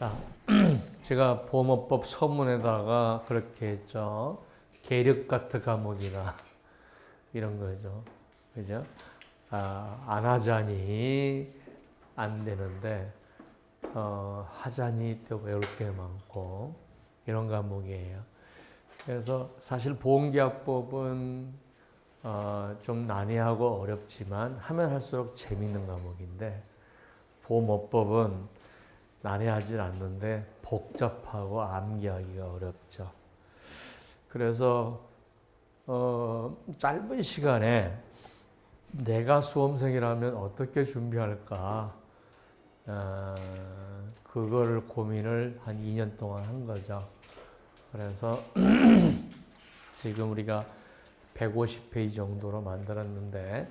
자, 제가 보험업법 서문에다가 그렇게 했죠. 계력 같은 과목이다. 이런 거죠. 그죠? 안 하자니 안 되는데, 하자니 또 외울 게 많고, 이런 과목이에요. 그래서 사실 보험계약법은 좀 난해하고 어렵지만 하면 할수록 재밌는 과목인데, 보험업법은 난해하지 않는데 복잡하고 암기하기가 어렵죠. 그래서 짧은 시간에 내가 수험생이라면 어떻게 준비할까, 그거를 고민을 한 2년 동안 한 거죠. 그래서 지금 우리가 150페이지 정도로 만들었는데,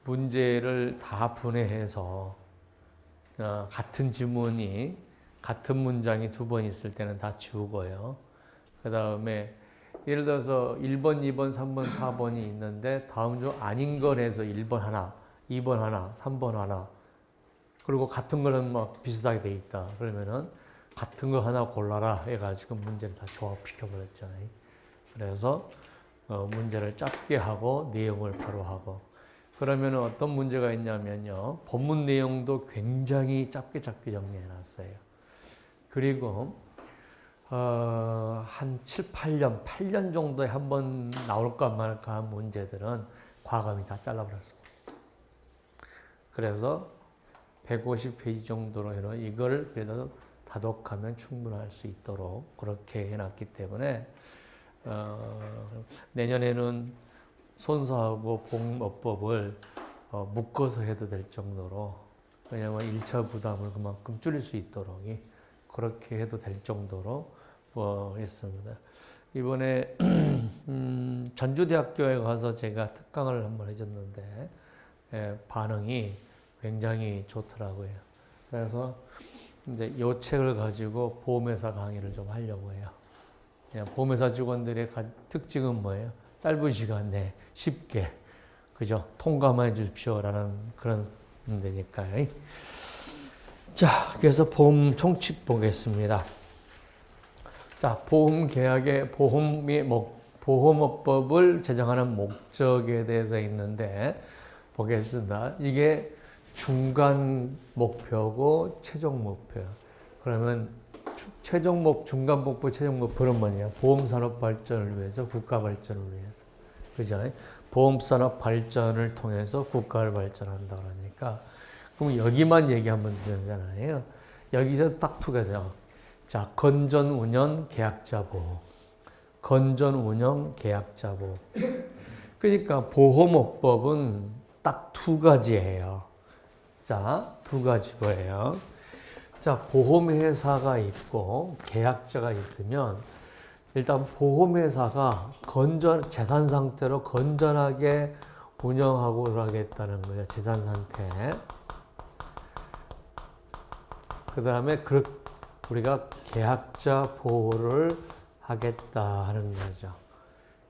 문제를 다 분해해서 같은 지문이 같은 문장이 두 번 있을 때는 다 지우고요. 그 다음에 예를 들어서 1번, 2번, 3번, 4번이 있는데 다음 중 아닌 걸 해서 1번 하나, 2번 하나, 3번 하나, 그리고 같은 거는 막 비슷하게 돼 있다. 그러면은 같은 거 하나 골라라 해가지고 문제를 다 조합시켜 버렸잖아요. 그래서 문제를 짧게 하고 내용을 바로 하고, 그러면 어떤 문제가 있냐면요. 본문 내용도 굉장히 짧게 정리해 놨어요. 그리고 한 7, 8년 정도에 한 번 나올까 말까 한 문제들은 과감히 다 잘라버렸습니다. 그래서 150페이지 정도로 해서 이걸 그래도 다독하면 충분할 수 있도록 그렇게 해놨기 때문에 내년에는 손사하고 보험업법을 묶어서 해도 될 정도로, 왜냐하면 1차 부담을 그만큼 줄일 수 있도록 그렇게 해도 될 정도로 했습니다. 이번에 전주대학교에 가서 제가 특강을 한번 해줬는데 반응이 굉장히 좋더라고요. 그래서 이제 이 책을 가지고 보험회사 강의를 좀 하려고 해요. 보험회사 직원들의 특징은 뭐예요? 짧은 시간 내에 쉽게, 그죠? 통과만 해 주십시오라는 그런 데니까요. 자, 그래서 보험 총칙 보겠습니다. 자, 보험계약의 보험업법을 제정하는 목적에 대해서 있는데 보겠습니다. 이게 중간 목표고 최종 목표예요. 그러면 중간 목표, 최종 목표는 뭐냐? 보험산업 발전을 위해서, 국가 발전을 위해서. 그죠? 보험산업 발전을 통해서 국가를 발전한다 그러니까, 그럼 여기만 얘기하면 되잖아요. 여기서 딱 두 개죠. 자, 건전, 운영, 계약자 보호. 건전, 운영, 계약자 보호. 그러니까 보험업법은 딱 두 가지예요. 자, 두 가지 뭐예요? 자, 보험회사가 있고 계약자가 있으면 일단 보험회사가 재산 상태로 건전하게 운영하고 하겠다는 거예요. 재산 상태. 그 다음에 우리가 계약자 보호를 하겠다 하는 거죠.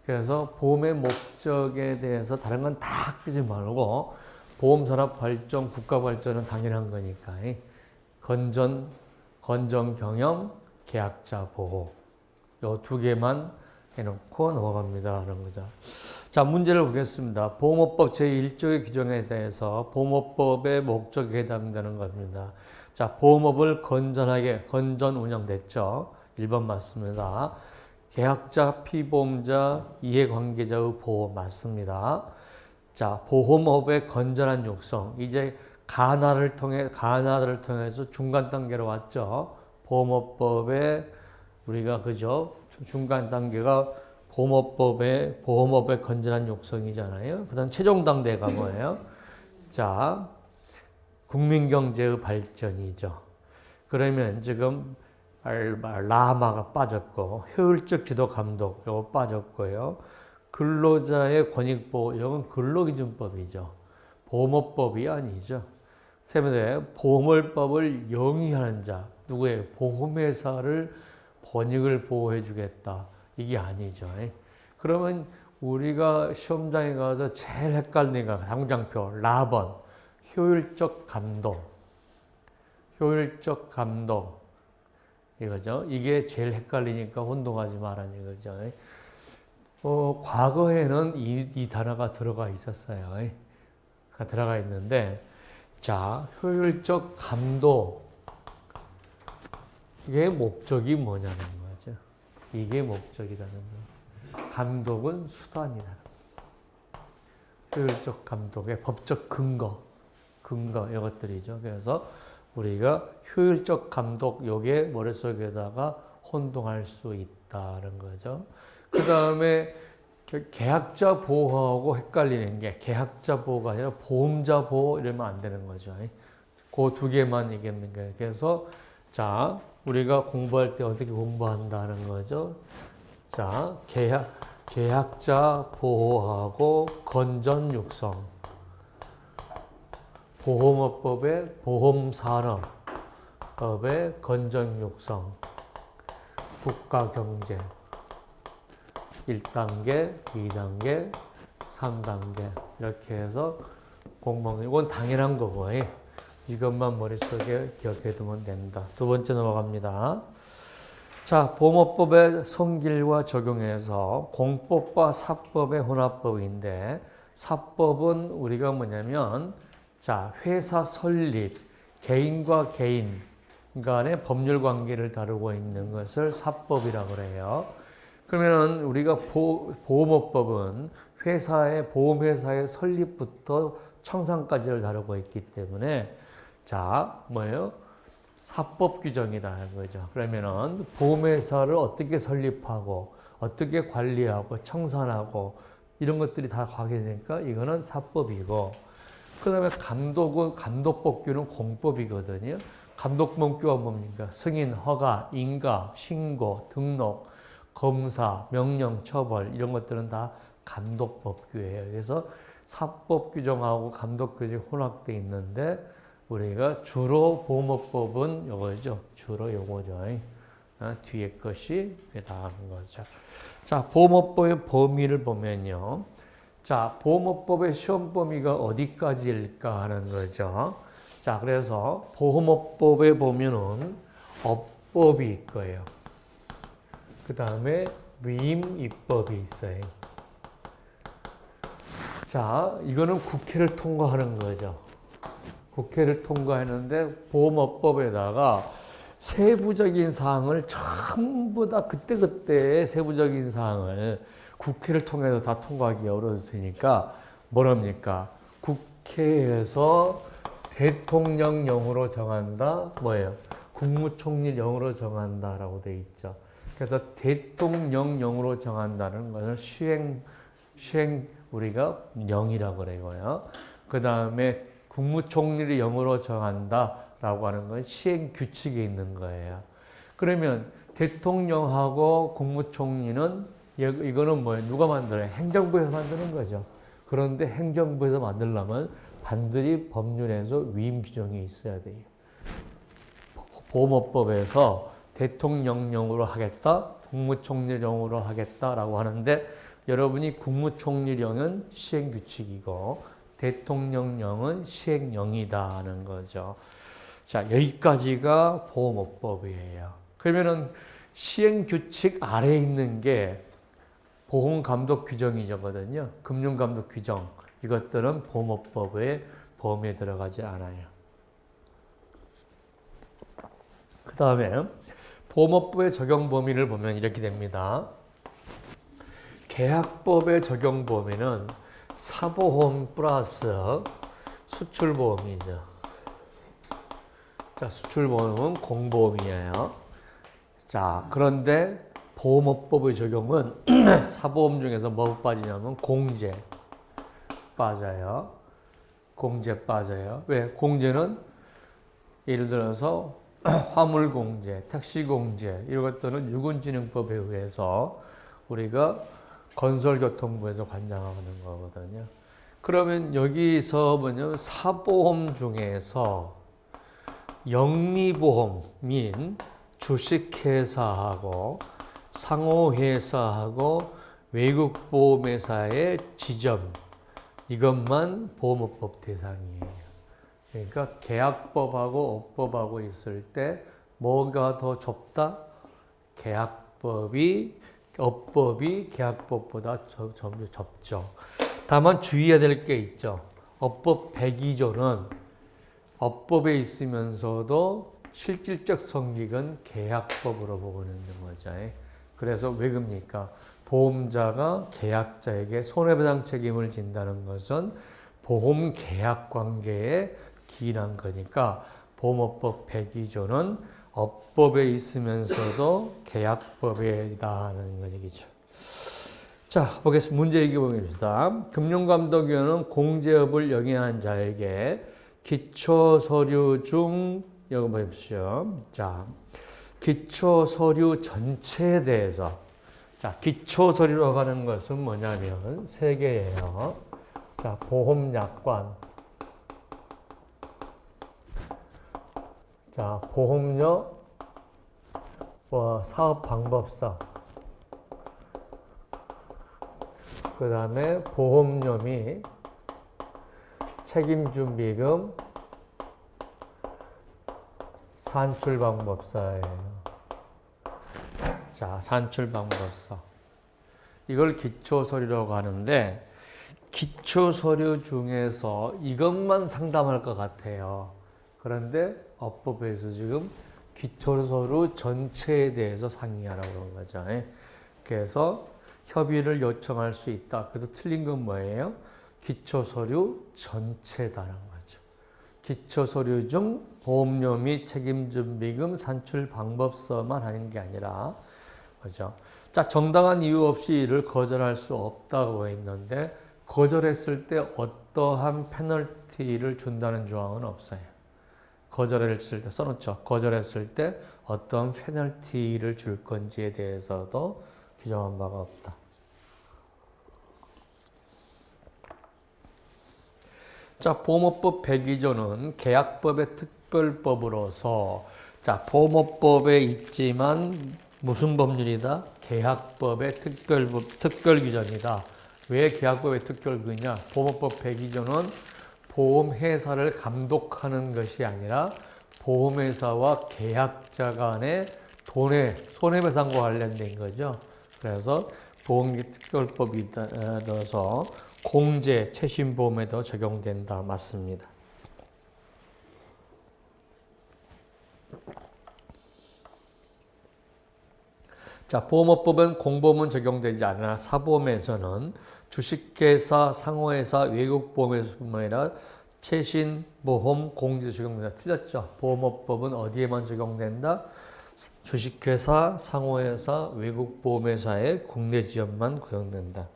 그래서 보험의 목적에 대해서 다른 건 다 끄지 말고, 보험산업 발전, 국가 발전은 당연한 거니까 건전 경영, 계약자 보호, 요 두 개만 해놓고 넘어갑니다 하는 거죠. 자, 문제를 보겠습니다. 보험업법 제1조의 규정에 대해서 보험업법의 목적에 해당되는 겁니다. 자, 보험업을 건전 운영됐죠. 1번 맞습니다. 계약자, 피보험자, 이해관계자의 보호 맞습니다. 자, 보험업의 건전한 육성. 이제 가나를 통해서 중간 단계로 왔죠. 보험업법에 우리가 그죠? 중간 단계가 보험업의 건전한 육성이잖아요. 그다음 최종 단계가 뭐예요? 자, 국민경제의 발전이죠. 그러면 지금 라마가 빠졌고, 효율적 지도 감독 이거 빠졌고요. 근로자의 권익보호 이건 근로기준법이죠. 보험업법이 아니죠. 세 번째, 보험업법을 영위하는 자 누구예요? 보험회사를 권익을 보호해 주겠다. 이게 아니죠. 그러면 우리가 시험장에 가서 제일 헷갈리는 거 당장표 라번 효율적 감독. 효율적 감독 이거죠. 이게 제일 헷갈리니까 혼동하지 말라는 이거죠. 과거에는 이 단어가 들어가 있었어요. 들어가 있는데, 자, 효율적 감독. 이게 목적이 뭐냐는 거죠. 이게 목적이라는 거예요. 감독은 수단이다. 효율적 감독의 법적 근거 이것들이죠. 그래서 우리가 효율적 감독 요게 머릿속에다가 혼동할 수 있다는 거죠. 그 다음에 계약자 보호하고 헷갈리는 게 계약자 보호가 아니라 보험자 보호 이러면 안 되는 거죠. 그 두 개만 얘기하는 거예요. 그래서 자, 우리가 공부할 때 어떻게 공부한다는 거죠. 자, 계약자 보호하고 건전 육성. 보험업법의 보험산업법의 건전 육성. 국가경제. 1단계, 2단계, 3단계 이렇게 해서 공부하는 이건 당연한 거고 이것만 머릿속에 기억해 두면 된다. 두 번째 넘어갑니다. 자, 보험업법의 성질과 적용해서 공법과 사법의 혼합법인데 사법은 우리가 뭐냐면 자, 회사 설립, 개인과 개인 간의 법률 관계를 다루고 있는 것을 사법이라고 그래요. 그러면 우리가 보험업법은 보험회사의 설립부터 청산까지를 다루고 있기 때문에 자, 뭐예요? 사법 규정이라는 거죠. 그러면은 보험회사를 어떻게 설립하고 어떻게 관리하고 청산하고 이런 것들이 다 가게 되니까 이거는 사법이고 그 다음에 감독법규는 공법이거든요. 감독법규가 뭡니까? 승인, 허가, 인가, 신고, 등록, 검사, 명령, 처벌 이런 것들은 다 감독법규예요. 그래서 사법 규정하고 감독 규정이 혼합되어 있는데 우리가 주로 보험업법은 요거죠. 주로 요거죠. 뒤에 것이 다 하는 거죠. 자, 보험업법의 범위를 보면요. 자, 보험업법의 시험 범위가 어디까지일까 하는 거죠. 자, 그래서 보험업법에 보면은 업법이 있고요. 그 다음에 위임입법이 있어요. 자, 이거는 국회를 통과하는 거죠. 국회를 통과했는데 보험업법에다가 세부적인 사항을 전부 다 그때그때 세부적인 사항을 국회를 통해서 다 통과하기 어려우니까 뭐랍니까? 국회에서 대통령령으로 정한다. 뭐예요? 국무총리령으로 정한다라고 돼 있죠. 그래서 대통령령으로 정한다는 것을 시행 우리가령이라고 그래요. 그 다음에 국무총리를 영으로 정한다라고 하는 건 시행 규칙에 있는 거예요. 그러면 대통령하고 국무총리는 이거는 뭐예요? 누가 만들어요? 행정부에서 만드는 거죠. 그런데 행정부에서 만들려면 반드시 법률에서 위임 규정이 있어야 돼요. 보험업법에서 대통령령으로 하겠다, 국무총리령으로 하겠다라고 하는데 여러분이 국무총리령은 시행규칙이고 대통령령은 시행령이다 하는 거죠. 자, 여기까지가 보험업법이에요. 그러면은 시행규칙 아래에 있는 게 보험감독규정이거든요. 금융감독규정. 이것들은 보험업법의 범위에 들어가지 않아요. 그 다음에 보험업법의 적용 범위를 보면 이렇게 됩니다. 계약법의 적용 범위는 사보험 플러스 수출보험이죠. 자, 수출보험은 공보험이에요. 자, 그런데 보험업법의 적용은 사보험 중에서 뭐 빠지냐면 공제 빠져요. 공제 빠져요. 왜? 공제는 예를 들어서 화물공제, 택시공제 이런 것들은 유군진흥법에 의해서 우리가 건설교통부에서 관장하는 거거든요. 그러면 여기서 뭐냐면 사보험 중에서 영리보험인 주식회사하고 상호회사하고 외국보험회사의 지점 이것만 보험업법 대상이에요. 그러니까 계약법하고 업법하고 있을 때 뭐가 더 좁다? 업법이 계약법보다 좀 좁죠. 다만 주의해야 될 게 있죠. 업법 102조는 업법에 있으면서도 실질적 성격은 계약법으로 보고 있는 거죠. 그래서 왜 그럽니까? 보험자가 계약자에게 손해배상 책임을 진다는 것은 보험 계약 관계에 기인한 거니까 보험업법 102조는 업법에 있으면서도 계약법에 해당하는 얘기죠. 자, 보겠습니다. 문제 읽어보겠습니다. 금융감독위원은 공제업을 영위한 자에게 기초서류 중, 여기 보십시오. 자, 기초서류 전체에 대해서, 자, 기초서류라고 하는 것은 뭐냐면 세 개예요. 자, 보험약관, 자, 보험료, 사업방법서, 그 다음에 보험료 및 책임준비금, 산출방법서예요. 자, 산출방법서. 이걸 기초서류라고 하는데 기초서류 중에서 이것만 상담할 것 같아요. 그런데 업법에서 지금 기초서류 전체에 대해서 상의하라고 그런 거죠. 그래서 협의를 요청할 수 있다. 그래서 틀린 건 뭐예요? 기초서류 전체다라는 거죠. 기초서류 중 보험료 및 책임준비금 산출 방법서만 하는 게 아니라, 그죠? 자, 정당한 이유 없이 이를 거절할 수 없다고 했는데 거절했을 때 어떠한 페널티를 준다는 조항은 없어요. 거절했을 때 써놓죠. 거절했을 때 어떤 페널티를 줄 건지에 대해서도 규정한 바가 없다. 자, 보험업법 102조는 계약법의 특별법으로서, 자, 보험업법에 있지만 무슨 법률이다? 계약법의 특별 규정이다. 왜 계약법의 특별 규정이냐? 보험업법 102조는 보험회사를 감독하는 것이 아니라 보험회사와 계약자 간의 손해배상과 관련된 거죠. 그래서 보험특별법이 따라서 공제, 최신보험에도 적용된다. 맞습니다. 자, 보험업법은 공보험은 적용되지 않으나 사보험에서는 주식회사, 상호회사, 외국보험에서뿐만 아니라 최신보험 공제 적용된다. 틀렸죠? 보험업법은 어디에만 적용된다? 주식회사, 상호회사, 외국보험회사의 국내 지원만 적용된다.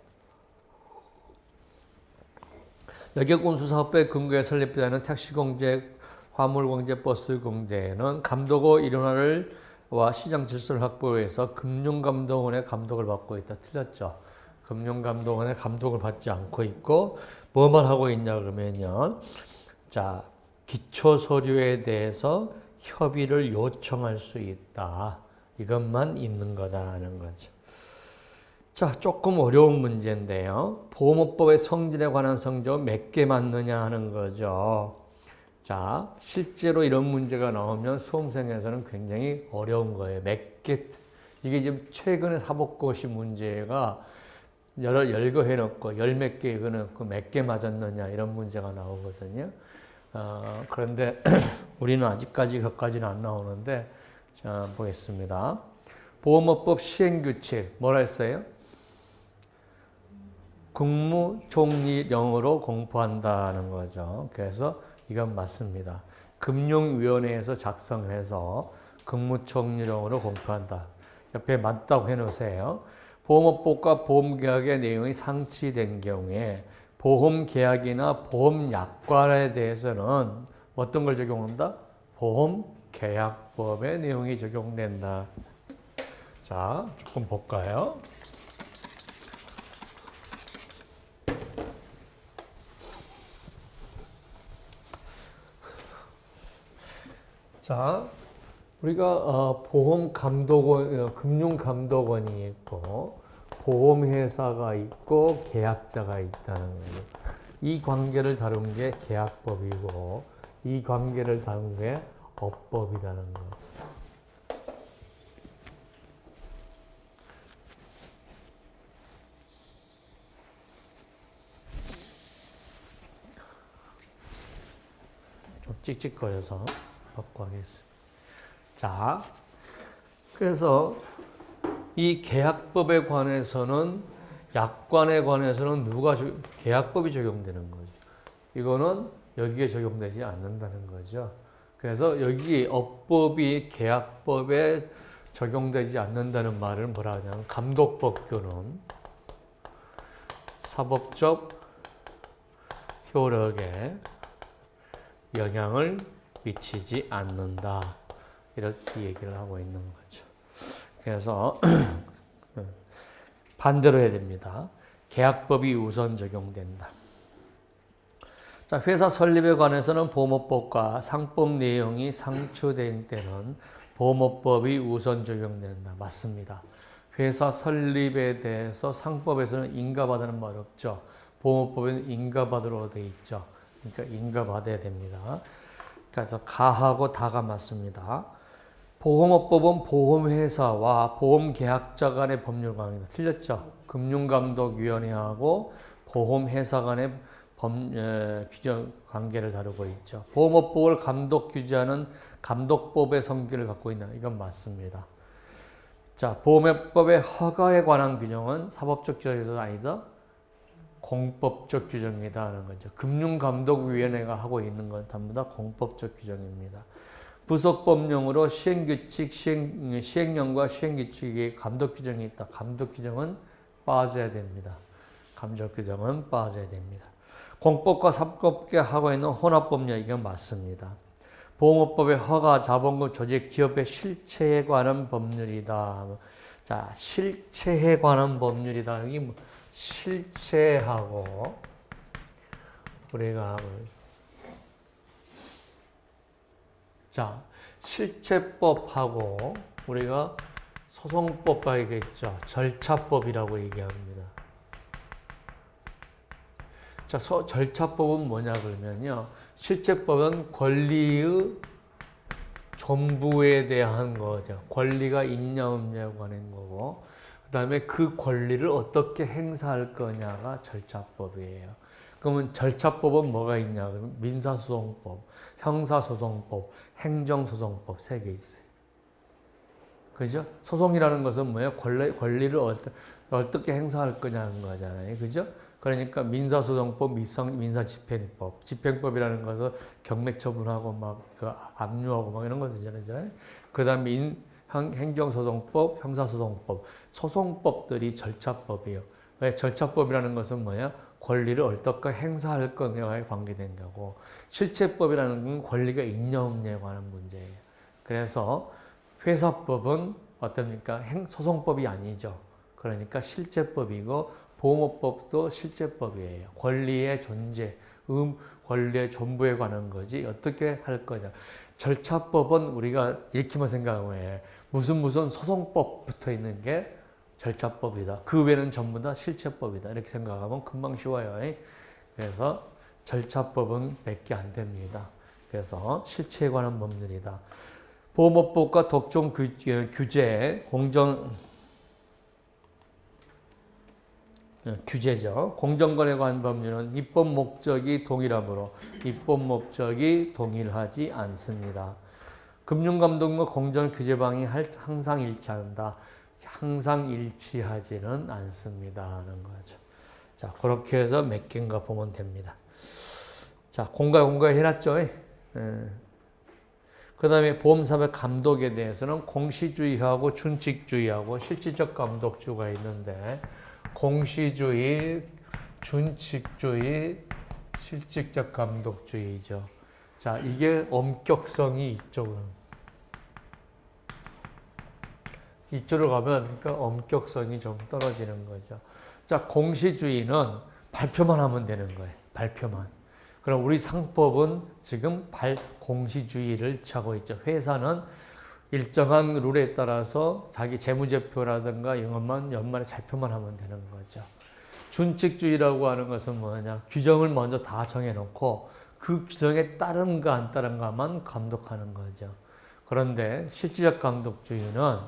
여객운수사업부의 근거에 설립되는 택시공제, 화물공제, 버스공제는 감독의 일원화와 시장 질서를 확보하기 위해서 금융감독원의 감독을 받고 있다. 틀렸죠? 금융감독원의 감독을 받지 않고 있고 뭐만 하고 있냐 그러면요. 자, 기초서류에 대해서 협의를 요청할 수 있다. 이것만 있는 거다 하는 거죠. 자, 조금 어려운 문제인데요. 보험업법의 성질에 관한 성조 몇 개 맞느냐 하는 거죠. 자, 실제로 이런 문제가 나오면 수험생에서는 굉장히 어려운 거예요. 몇 개, 이게 지금 최근에 사법고시 문제가 열 거 해놓고 열 몇 개 해놓고 몇 개 맞았느냐 이런 문제가 나오거든요. 그런데 우리는 아직까지 그것까지는 안 나오는데, 자, 보겠습니다. 보험업법 시행규칙 뭐라 했어요? 국무총리령으로 공포한다는 거죠. 그래서 이건 맞습니다. 금융위원회에서 작성해서 국무총리령으로 공포한다. 옆에 맞다고 해놓으세요. 보험업법과 보험계약의 내용이 상치된 경우에 보험계약이나 보험약관에 대해서는 어떤 걸 적용한다? 보험계약법의 내용이 적용된다. 자, 조금 볼까요? 자, 우리가 보험감독원, 금융감독원이 있고 보험회사가 있고 계약자가 있다는 거예요. 이 관계를 다룬 게 계약법이고 이 관계를 다룬 게 어법이라는 거죠. 좀 찍찍거려서 바꿔하겠습니다. 자, 그래서 이 계약법에 관해서는 약관에 관해서는 계약법이 적용되는 거죠. 이거는 여기에 적용되지 않는다는 거죠. 그래서 여기 업법이 계약법에 적용되지 않는다는 말을 뭐라 하냐면 감독법규는 사법적 효력에 영향을 미치지 않는다. 이렇게 얘기를 하고 있는 거죠. 그래서 반대로 해야 됩니다. 계약법이 우선 적용된다. 자, 회사 설립에 관해서는 보험업법과 상법 내용이 상충될 때는 보험업법이 우선 적용된다. 맞습니다. 회사 설립에 대해서 상법에서는 인가받으는 말 없죠. 보험업법에는 인가받으러 되어 있죠. 그러니까 인가받아야 됩니다. 그래서 가하고 다가 맞습니다. 보험업법은 보험회사와 보험계약자 간의 법률 관계다. 틀렸죠? 금융감독위원회하고 보험회사 간의 규정 관계를 다루고 있죠. 보험업법을 감독 규제하는 감독법의 성질을 갖고 있는 이건 맞습니다. 자, 보험업법의 허가에 관한 규정은 사법적 규정이 아니다. 공법적 규정이다 하는 거죠. 금융감독위원회가 하고 있는 건 전부 다 공법적 규정입니다. 부속법령으로 시행규칙, 시행령과 시행규칙의 감독규정이 있다. 감독규정은 빠져야 됩니다. 감독규정은 빠져야 됩니다. 공법과 사법계 하고 있는 혼합법령 이건 맞습니다. 보험업법의 허가, 자본금, 조직, 기업의 실체에 관한 법률이다. 자, 실체에 관한 법률이다. 여기 뭐 실체하고 우리가 자, 실체법하고 우리가 소송법 봐야겠죠. 절차법이라고 얘기합니다. 자, 절차법은 뭐냐 그러면요. 실체법은 권리의 전부에 대한 거죠. 권리가 있냐 없냐에 관한 거고, 그 다음에 그 권리를 어떻게 행사할 거냐가 절차법이에요. 그러면 절차법은 뭐가 있냐 그러면 민사소송법, 형사소송법, 행정소송법 3개 있어요. 그죠? 소송이라는 것은 뭐예요? 권리를 어떻게 행사할 거냐는 거잖아요. 그죠? 그러니까 민사소송법, 민사집행법, 집행법이라는 것은 경매처분하고 막 그 압류하고 막 이런 거 되잖아요. 그 다음에 행정소송법, 형사소송법, 소송법들이 절차법이에요. 왜? 절차법이라는 것은 뭐야? 권리를 어떻게 행사할 거냐에 관계된 거고, 실체법이라는 건 권리가 있냐 없냐에 관한 문제예요. 그래서 회사법은 어떻습니까? 소송법이 아니죠. 그러니까 실체법이고, 보험업법도 실체법이에요. 권리의 존재, 권리의 전부에 관한 거지 어떻게 할 거냐. 절차법은 우리가 이렇게만 생각하면 해. 무슨 소송법 붙어 있는 게 절차법이다. 그 외에는 전부 다 실체법이다. 이렇게 생각하면 금방 쉬워요. 그래서 절차법은 몇 개 안 됩니다. 그래서 실체에 관한 법률이다. 보험업법과 독점 규제, 규제죠. 공정거래에 관한 법률은 입법 목적이 동일하므로 입법 목적이 동일하지 않습니다. 금융감독과 공정 규제 방향이 항상 일치한다. 항상 일치하지는 않습니다. 하는 거죠. 자, 그렇게 해서 몇 개인가 보면 됩니다. 자, 공가 해놨죠? 그 다음에 보험사업의 감독에 대해서는 공시주의하고 준칙주의하고 실질적 감독주가 있는데, 공시주의, 준칙주의, 실질적 감독주의죠. 자, 이게 엄격성이 이쪽으로 가면 그러니까 엄격성이 좀 떨어지는 거죠. 자, 공시주의는 발표만 하면 되는 거예요. 발표만. 그럼 우리 상법은 지금 공시주의를 취하고 있죠. 회사는 일정한 룰에 따라서 자기 재무제표라든가 영업만 연말에 발표만 하면 되는 거죠. 준칙주의라고 하는 것은 뭐냐? 규정을 먼저 다 정해놓고 그 규정에 따른가 안 따른가만 감독하는 거죠. 그런데 실질적 감독주의는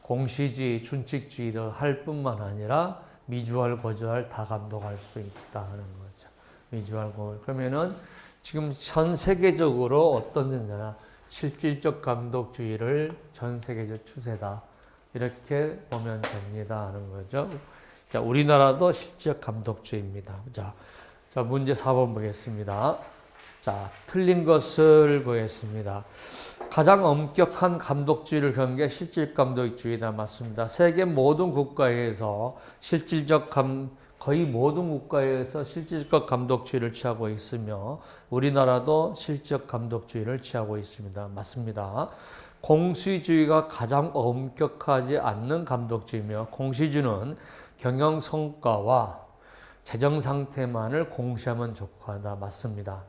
공시주의, 준칙주의도 할 뿐만 아니라 미주알, 고주알 다 감독할 수 있다는 거죠. 미주알, 고주알. 그러면은 지금 전 세계적으로 어떤 데나 실질적 감독주의를 전 세계적 추세다. 이렇게 보면 됩니다. 하는 거죠. 자, 우리나라도 실질적 감독주의입니다. 자, 문제 4번 보겠습니다. 자, 틀린 것을 보겠습니다. 가장 엄격한 감독주의를 그런 게 실질 감독주의다. 맞습니다. 세계 모든 국가에서 거의 모든 국가에서 실질적 감독주의를 취하고 있으며 우리나라도 실질적 감독주의를 취하고 있습니다. 맞습니다. 공시주의가 가장 엄격하지 않는 감독주의며 공시주의는 경영 성과와 재정 상태만을 공시하면 족하다. 맞습니다.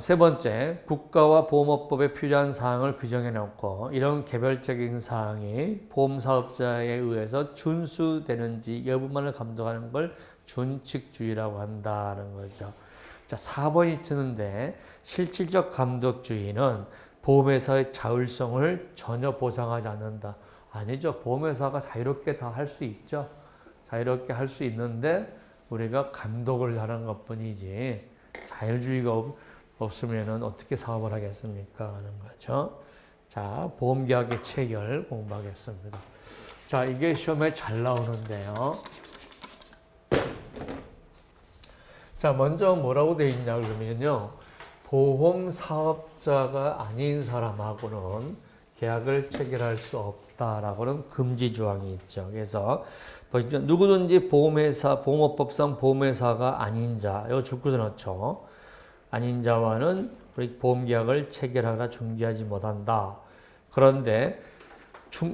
세 번째, 국가와 보험업법에 필요한 사항을 규정해 놓고 이런 개별적인 사항이 보험사업자에 의해서 준수되는지 여부만을 감독하는 걸 준칙주의라고 한다는 거죠. 자, 4번이 트는데 실질적 감독주의는 보험회사의 자율성을 전혀 보장하지 않는다. 아니죠. 보험회사가 자유롭게 다 할 수 있죠. 자유롭게 할 수 있는데 우리가 감독을 하는 것뿐이지 자율주의가 없으면 어떻게 사업을 하겠습니까? 하는 거죠. 자, 보험계약의 체결 공부하겠습니다. 자, 이게 시험에 잘 나오는데요. 자, 먼저 뭐라고 되어 있냐 그러면요. 보험사업자가 아닌 사람하고는 계약을 체결할 수 없다라고는 금지 조항이 있죠. 그래서 누구든지 보험업법상 보험회사가 아닌 자, 이거 줄거서 넣죠. 아닌 자와는 보험계약을 체결하거나 중개하지 못한다. 그런데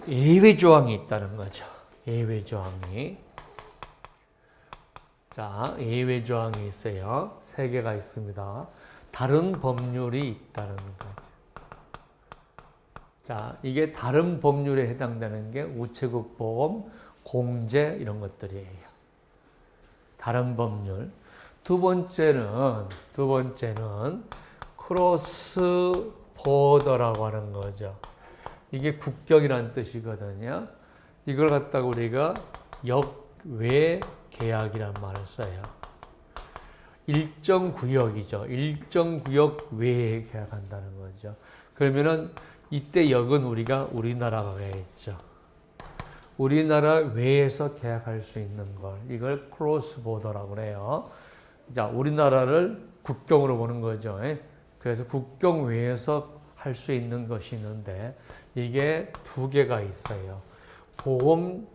예외 조항이 있다는 거죠. 예외 조항이. 자, 예외 조항이 있어요. 3개가 있습니다. 다른 법률이 있다는 거죠. 자, 이게 다른 법률에 해당되는 게 우체국 보험, 공제 이런 것들이에요. 다른 법률. 두 번째는 크로스 보더라고 하는 거죠. 이게 국경이라는 뜻이거든요. 이걸 갖다가 우리가 역외 계약이란 말을 써요. 일정 구역이죠. 일정 구역 외에 계약한다는 거죠. 그러면은 이때 역은 우리가 우리나라가 가야겠죠. 우리나라 외에서 계약할 수 있는 걸 이걸 크로스 보더라고 그래요. 자, 우리나라를 국경으로 보는 거죠. 그래서 국경 외에서 할 수 있는 것이 있는데 이게 2개가 있어요. 보험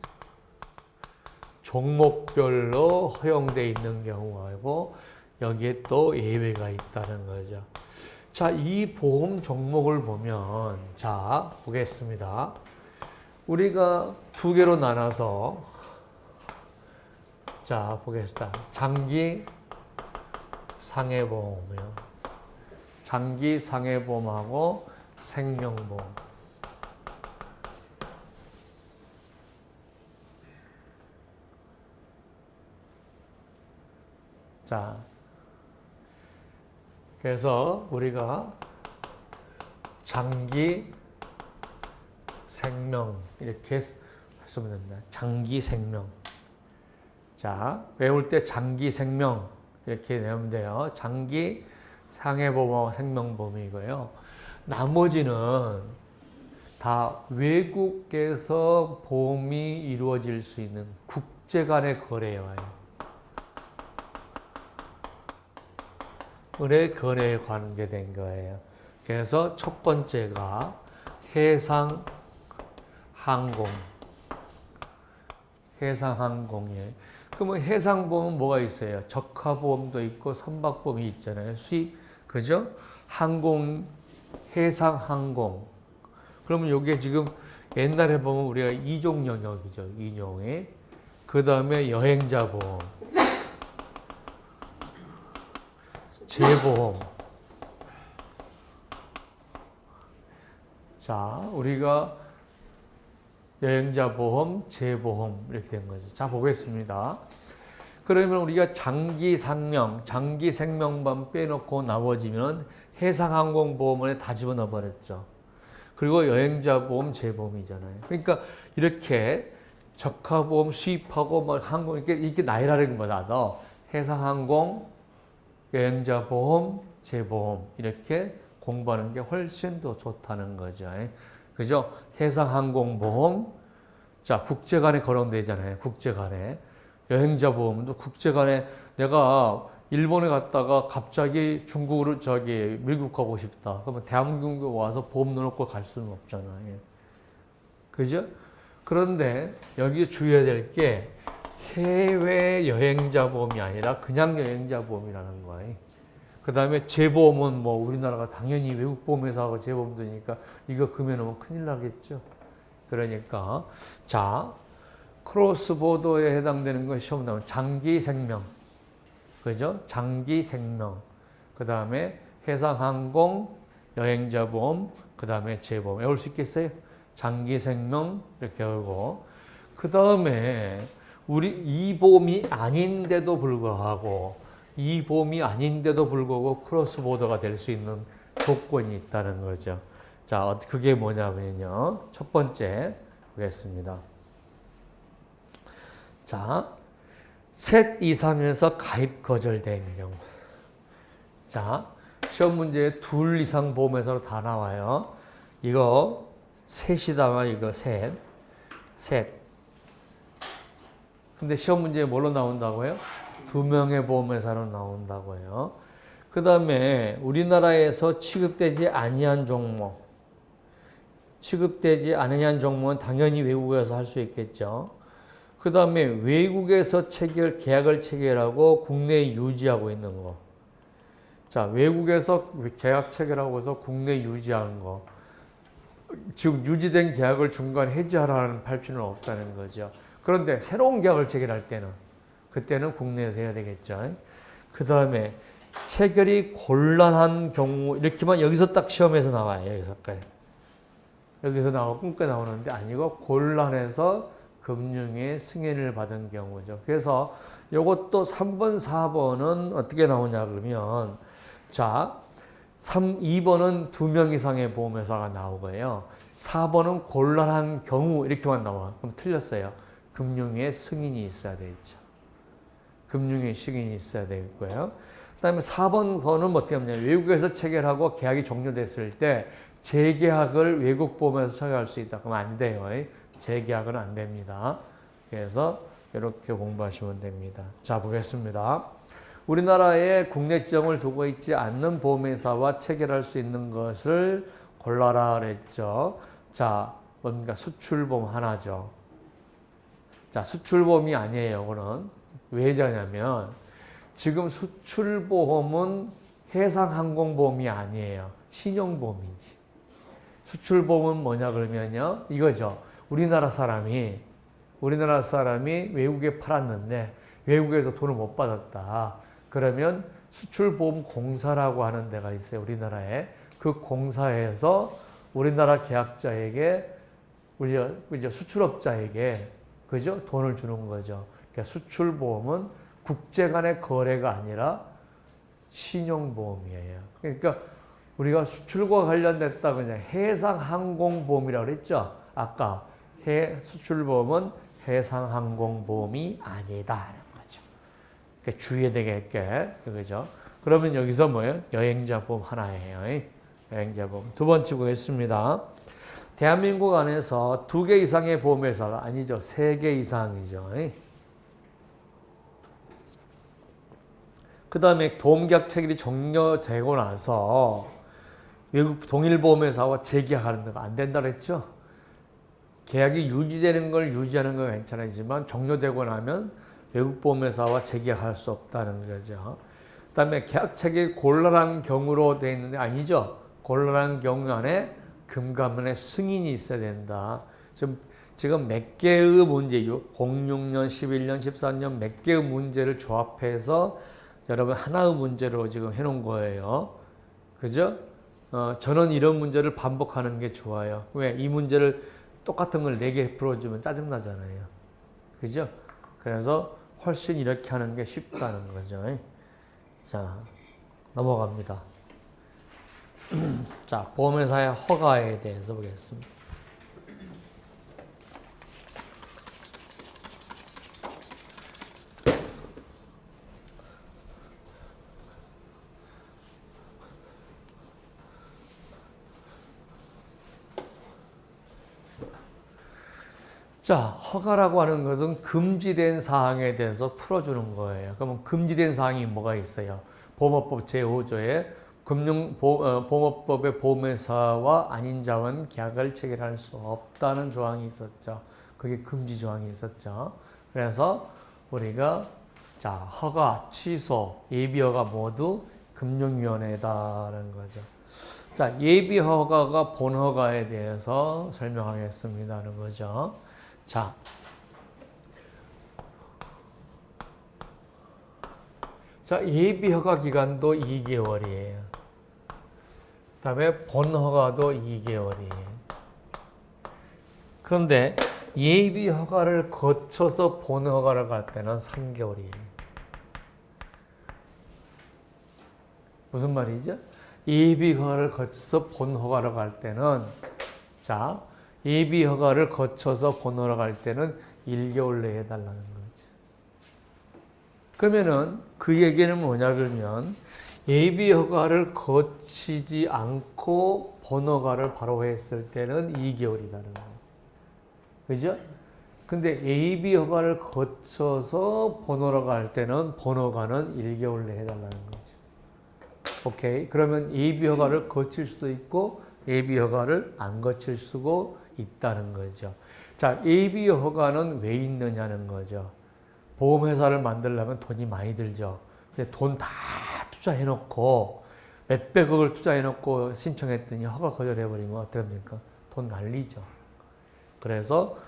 종목별로 허용되어 있는 경우하고 여기에 또 예외가 있다는 거죠. 자, 이 보험 종목을 보면 자, 보겠습니다. 우리가 2개로 나눠서 자, 보겠습니다. 장기 상해보험이요. 장기 상해보험하고 생명보험. 자, 그래서 우리가 장기 생명 이렇게 쓰면 됩니다. 장기 생명. 자, 외울 때 장기 생명 이렇게 내면 돼요. 장기 상해보험, 생명보험이고요. 나머지는 다 외국에서 보험이 이루어질 수 있는 국제 간의 거래예요. 은혜 거래에 관계된 거예요. 그래서 첫 번째가 해상항공이에요. 그러면 해상보험은 뭐가 있어요? 적하보험도 있고 선박보험이 있잖아요. 수입, 그죠? 해상항공. 그러면 이게 지금 옛날에 보면 우리가 이종 영역이죠. 이종에. 그 다음에 여행자보험. 재보험. 자, 우리가 여행자 보험, 재보험 이렇게 된 거죠. 자, 보겠습니다. 그러면 우리가 장기 생명만 빼놓고 나머지면 해상항공보험원에 다 집어넣어 버렸죠. 그리고 여행자 보험, 재보험이잖아요. 그러니까 이렇게 적하보험 수입하고 뭐 항공 이렇게 나열하는 것보다 해상항공, 여행자 보험, 재보험 이렇게 공부하는 게 훨씬 더 좋다는 거죠. 그죠? 해상항공보험, 자 국제간에 거론되잖아요. 국제간에 여행자 보험도 국제간에 내가 일본에 갔다가 갑자기 중국으로 미국 가고 싶다. 그러면 대한민국에 와서 보험 넣어놓고 갈 수는 없잖아요. 그죠? 그런데 여기 주의해야 될 게 해외 여행자 보험이 아니라 그냥 여행자 보험이라는 거예요. 그 다음에 재보험은 뭐 우리나라가 당연히 외국 보험회사하고 재보험 드니까 이거 금해놓으면 큰일 나겠죠. 그러니까 자 크로스보더에 해당되는 건 시험 나오면 장기 생명, 그죠? 장기 생명, 그 다음에 해상항공, 여행자 보험, 그 다음에 재보험. 외울 수 있겠어요? 장기 생명 이렇게 외우고 그 다음에 우리 이 보험이 아닌데도 불구하고 크로스보더가 될 수 있는 조건이 있다는 거죠. 자, 그게 뭐냐면요. 첫 번째 보겠습니다. 자, 셋 이상에서 가입 거절된 경우. 자, 시험 문제에 둘 이상 보험회사로 다 나와요. 이거 셋이다만 이거 셋. 근데 시험 문제에 뭘로 나온다고요? 2명의 보험회사로 나온다고요. 그 다음에 우리나라에서 취급되지 아니한 종목. 취급되지 아니한 종목은 당연히 외국에서 할 수 있겠죠. 그 다음에 외국에서 계약을 체결하고 국내에 유지하고 있는 거. 자, 외국에서 계약 체결하고 해서 국내에 유지하는 거. 즉, 유지된 계약을 중간 해지하라는 할 필요는 없다는 거죠. 그런데 새로운 계약을 체결할 때는, 그때는 국내에서 해야 되겠죠. 그 다음에 체결이 곤란한 경우, 이렇게만 여기서 딱 시험에서 나와요. 여기서 나오고 끊겨 나오는데 아니고 곤란해서 금융의 승인을 받은 경우죠. 그래서 이것도 3번, 4번은 어떻게 나오냐 그러면 자, 2번은 2명 이상의 보험회사가 나오고요. 4번은 곤란한 경우 이렇게만 나와. 그럼 틀렸어요. 금융의 승인이 있어야 되겠죠. 금융의 승인이 있어야 되겠고요. 그 다음에 4번서는 어떻게 하냐. 외국에서 체결하고 계약이 종료됐을 때 재계약을 외국 보험에서 체결할 수 있다. 그러면 안 돼요. 재계약은 안 됩니다. 그래서 이렇게 공부하시면 됩니다. 자, 보겠습니다. 우리나라에 국내 지정을 두고 있지 않는 보험회사와 체결할 수 있는 것을 골라라 그랬죠. 자, 뭡니까? 수출보험 하나죠. 자, 수출보험이 아니에요. 그거는 왜 하냐면 지금 수출보험은 해상항공보험이 아니에요. 신용보험이지. 수출보험은 뭐냐 그러면요. 이거죠. 우리나라 사람이 외국에 팔았는데 외국에서 돈을 못 받았다. 그러면 수출보험공사라고 하는 데가 있어요. 우리나라에. 그 공사에서 우리나라 계약자에게, 우리 수출업자에게, 그죠? 돈을 주는 거죠. 그러니까 수출보험은 국제 간의 거래가 아니라 신용보험이에요. 그러니까 우리가 수출과 관련됐다 그냥 해상항공보험이라고 그랬죠. 아까 수출보험은 해상항공보험이 아니다라는 거죠. 그러니까 주의해야 되겠게, 그죠? 그러면 여기서 뭐예요? 여행자보험 하나예요. 여행자보험. 두 번째 보겠습니다. 대한민국 안에서 2개 이상의 보험회사가 아니죠. 3개 이상이죠. 그 다음에 보험계약 체결이 종료되고 나서 외국 동일보험회사와 재계약하는 데가 안 된다 그랬죠. 계약이 유지되는 걸 유지하는 건 괜찮지만 종료되고 나면 외국 보험회사와 재계약할 수 없다는 거죠. 그 다음에 계약 체결이 곤란한 경우로 되어 있는데 아니죠. 곤란한 경우 안에 금감원의 승인이 있어야 된다. 지금 몇 개의 문제, 06년, 11년, 14년 몇 개의 문제를 조합해서 여러분 하나의 문제로 지금 해놓은 거예요. 그죠? 저는 이런 문제를 반복하는 게 좋아요. 왜? 이 문제를 똑같은 걸 4개 풀어주면 짜증나잖아요. 그죠? 그래서 훨씬 이렇게 하는 게 쉽다는 거죠. 자, 넘어갑니다. 자, 보험회사의 허가에 대해서 보겠습니다. 자, 허가라고 하는 것은 금지된 사항에 대해서 풀어주는 거예요. 그러면 금지된 사항이 뭐가 있어요? 보험업법 제5조에 보험업법의 보험회사와 아닌 자원 계약을 체결할 수 없다는 조항이 있었죠. 그게 금지 조항이 있었죠. 그래서 우리가 자, 허가, 취소, 예비허가 모두 금융위원회다라는 거죠. 자, 예비허가가 본허가에 대해서 설명하겠습니다는 거죠. 자, 예비허가 기간도 2개월이에요. 그 다음에 본허가도 2개월이에요. 그런데 예비허가를 거쳐서 본허가를 갈 때는 3개월이에요. 무슨 말이죠? 예비허가를 거쳐서 본허가를 갈 때는 자, 예비허가를 거쳐서 본허가를 갈 때는 1개월 내에 해달라는 거죠. 그러면은 그 얘기는 뭐냐 그러면 예비허가를 거치지 않고 본허가를 바로 했을 때는 2개월이라는 거죠. 그죠? 근데 예비허가를 거쳐서 본허가를 갈 때는 본허가는 1개월 내에 해달라는 거죠. 오케이. 그러면 예비허가를 거칠 수도 있고 예비허가를 안 거칠 수도 있다는 거죠. 자, 예비허가는 왜 있느냐는 거죠. 보험회사를 만들려면 돈이 많이 들죠. 근데 돈 다 투자해놓고 몇백억을 투자해놓고 신청했더니 허가 거절해버리면 어떡합니까? 돈 날리죠. 그래서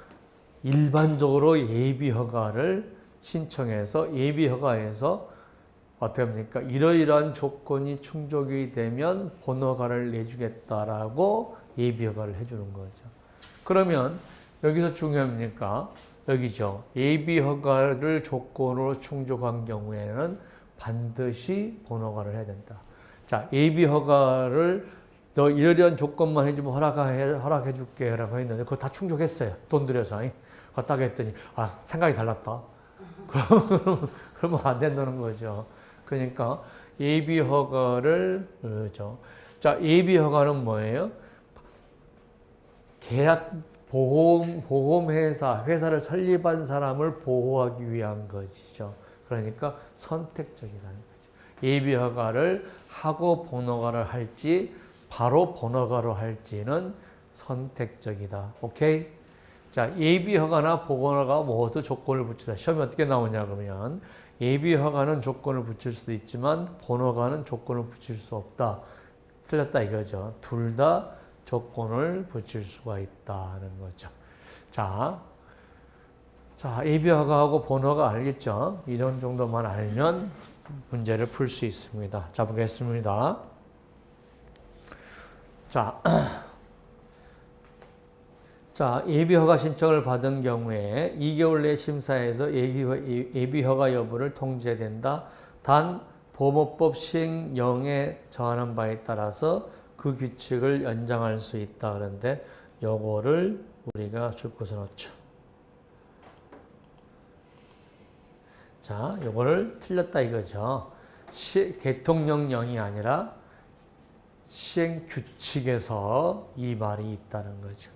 일반적으로 예비허가를 신청해서 예비허가에서 어떻게 합니까? 이러이러한 조건이 충족이 되면 본허가를 내주겠다라고 예비허가를 해주는 거죠. 그러면 여기서 중요합니까? 여기죠. 예비허가를 조건으로 충족한 경우에는 반드시 본허가를 해야 된다. 자, 예비허가를 너 이러이러한 조건만 해주면 허락해 줄게 라고 했는데 그거 다 충족했어요. 돈 들여서. 그거 딱 했더니 생각이 달랐다. 그러면 안 된다는 거죠. 그러니까 예비허가를 그렇죠. 자, 예비허가는 뭐예요? 계약 보험회사, 회사를 설립한 사람을 보호하기 위한 것이죠. 그러니까 선택적이라는 거죠. 예비허가를 하고 본허가를 할지 바로 본허가로 할지는 선택적이다. 오케이? 자, 예비허가나 본허가 모두 조건을 붙이다. 시험이 어떻게 나오냐 그러면 예비허가는 조건을 붙일 수도 있지만 본허가는 조건을 붙일 수 없다. 틀렸다 이거죠. 둘 다 조건을 붙일 수가 있다는 거죠. 자, 예비허가하고 본허가 알겠죠? 이런 정도만 알면 문제를 풀 수 있습니다. 자, 보겠습니다. 자, 예비허가 신청을 받은 경우에 2개월 내 심사에서 예비허가 여부를 통지해야 된다. 단 보험업법 시행령에 정하는 바에 따라서 그 규칙을 연장할 수 있다. 그런데 요거를 우리가 줄 것을 넣죠. 자, 요거를 틀렸다 이거죠. 대통령령이 아니라 시행 규칙에서 이 말이 있다는 거죠.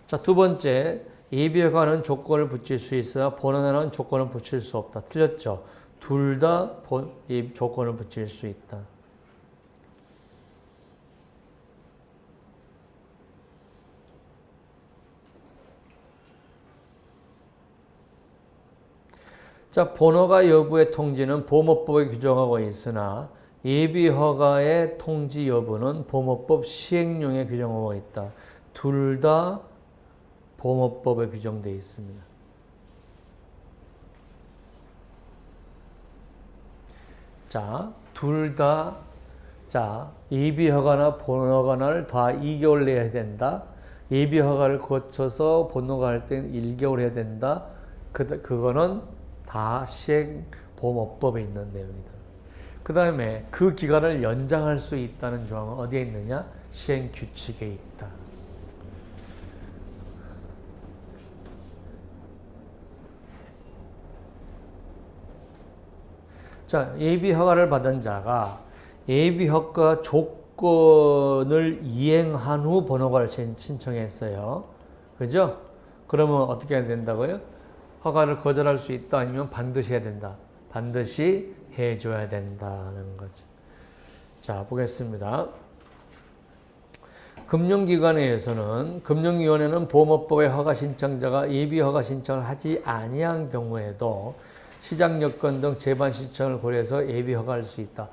자, 두 번째, 예비허가는 조건을 붙일 수 있으나 본허가는 조건을 붙일 수 없다. 틀렸죠. 둘 다 조건을 붙일 수 있다. 자, 본허가 여부의 통지는 보험업법에 규정하고 있으나 예비허가의 통지 여부는 보험업법 시행령에 규정하고 있다. 둘 다 보험업법에 규정되어 있습니다. 자, 둘 다, 자, 예비허가나 본허가를 다 2개월 내야 된다. 예비 허가를 거쳐서 번호가 할 때는 1개월 해야 된다. 그거는 다 시행보험업법에 있는 내용이다. 그 다음에 그 기간을 연장할 수 있다는 조항은 어디에 있느냐? 시행규칙에 있다. 자, 예비 허가를 받은 자가 예비 허가 조건을 이행한 후 번호가를 신청했어요. 그죠? 그러면 어떻게 해야 된다고요? 허가를 거절할 수 있다 아니면 반드시 해야 된다. 반드시 해줘야 된다는 거죠. 자, 보겠습니다. 금융기관에서는 금융위원회는 보험업법의 허가 신청자가 예비 허가 신청을 하지 아니한 경우에도 시장 여건 등 재반 신청을 고려해서 예비 허가할 수 있다.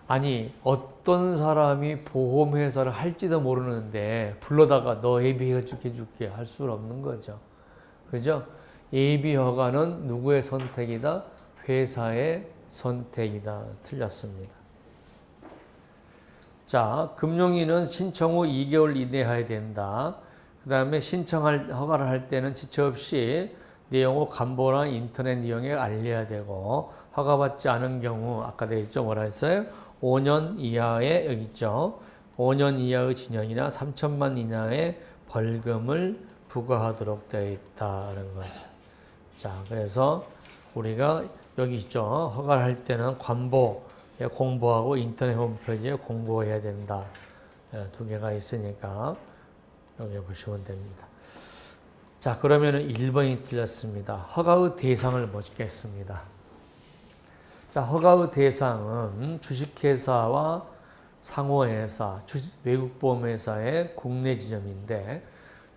아니 어떤 사람이 보험회사를 할지도 모르는데 불러다가 너 예비해줄게 할 수는 없는 거죠. 그죠? 예비 허가는 누구의 선택이다? 회사의 선택이다. 틀렸습니다. 자, 금융위는 신청 후 2개월 이내에 해야 된다. 그 다음에 신청할 허가를 할 때는 지체 없이 내용을 간보나 인터넷 이용에 알려야 되고 허가받지 않은 경우 아까 되어 있죠. 뭐라 했어요? 5년 이하의 여기 있죠. 5년 이하의 징역이나 3천만 이하의 벌금을 부과하도록 되어 있다는 거죠. 자, 그래서 우리가 여기 있죠. 허가를 할 때는 관보에 공보하고 인터넷 홈페이지에 공고해야 된다. 두 개가 있으니까 여기 보시면 됩니다. 자, 그러면은 1번이 틀렸습니다. 허가의 대상을 묻겠습니다. 자, 허가의 대상은 주식회사와 상호회사, 외국보험회사의 국내 지점인데